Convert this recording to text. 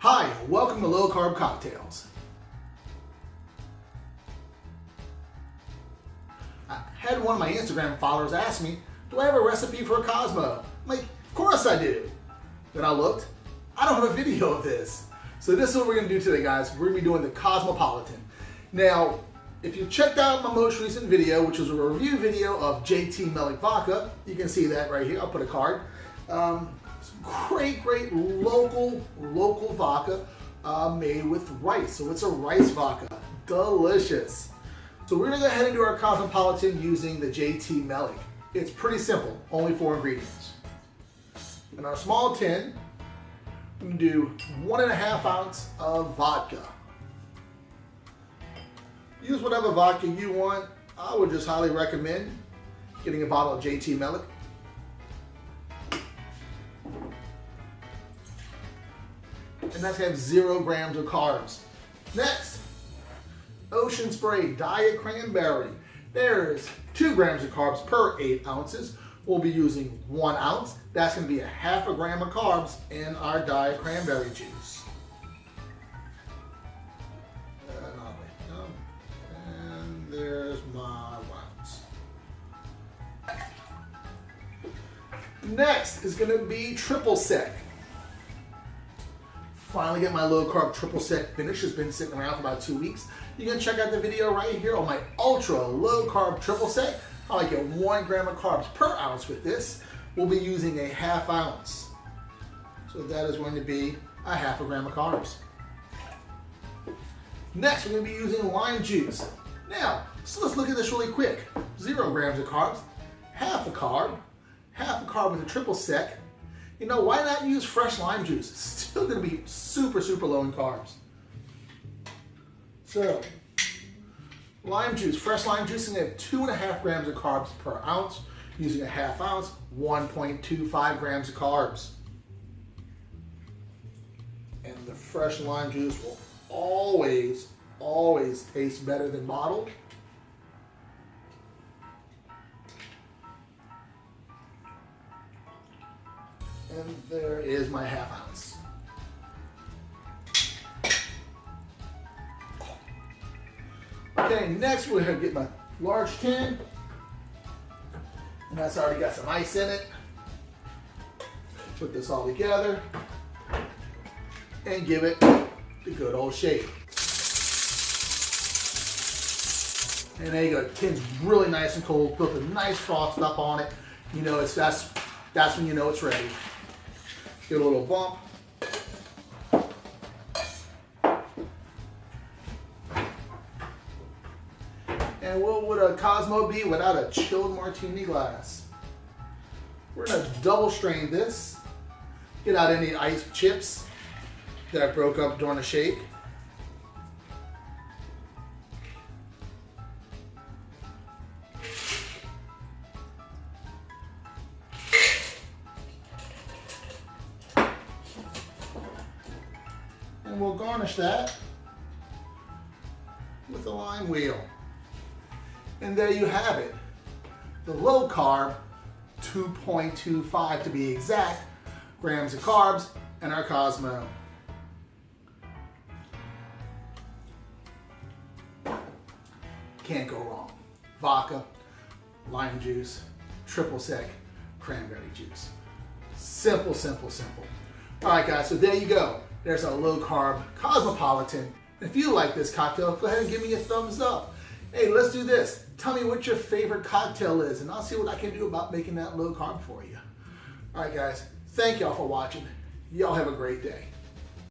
Hi, welcome to Low Carb Cocktails. I had one of my Instagram followers ask me, do I have a recipe for a Cosmo? I'm like, of course I do. Then I looked, I don't have a video of this. So this is what we're gonna do today, guys. We're gonna be doing the Cosmopolitan. Now, if you checked out my most recent video, which was a review video of JT Meleck Vodka, you can see that right here, I'll put a card. Great local vodka made with rice. So it's a rice vodka, delicious. So we're gonna go ahead and do our Cosmopolitan using the JT Meleck. It's pretty simple, only 4 ingredients. In our small tin, we can do 1.5 ounces of vodka. Use whatever vodka you want. I would just highly recommend getting a bottle of JT Meleck. And that's gonna have 0 grams of carbs. Next, Ocean Spray Diet Cranberry. There's 2 grams of carbs per 8 ounces. We'll be using 1 ounce. That's gonna be 1/2 gram of carbs in our Diet Cranberry juice. And there's my ounce. Next is gonna be Triple Sec. Finally get my low carb triple sec finished. It's been sitting around for about 2 weeks. You can check out the video right here on my ultra low carb triple sec. I like get 1 gram of carbs per ounce with this. We'll be using 1/2 ounce. So that is going to be 1/2 gram of carbs. Next, we're going to be using lime juice. Now, so let's look at this really quick. 0 grams of carbs, 1/2 a carb with a triple sec. You know, why not use fresh lime juice? It's still gonna be super low in carbs. So, lime juice, fresh lime juice, is gonna have 2.5 grams of carbs per ounce. Using 1/2 ounce, 1.25 grams of carbs. And the fresh lime juice will always taste better than bottled. And there is my 1/2 ounce. Okay, next we're gonna get my large tin. And that's already got some ice in it. Put this all together and give it the good old shake. And there you go, the tin's really nice and cold, put a nice frost up on it. You know, that's when you know it's ready. Give it a little bump. And what would a Cosmo be without a chilled martini glass? We're gonna double strain this. Get out any ice chips that I broke up during the shake. And we'll garnish that with a lime wheel. And there you have it. The low carb, 2.25 to be exact, grams of carbs and our Cosmo. Can't go wrong. Vodka, lime juice, triple sec, cranberry juice. Simple. All right, guys, so there you go. There's our low carb Cosmopolitan. If you like this cocktail, go ahead and give me a thumbs up. Hey, let's do this. Tell me what your favorite cocktail is, and I'll see what I can do about making that low carb for you. All right, guys, thank y'all for watching. Y'all have a great day.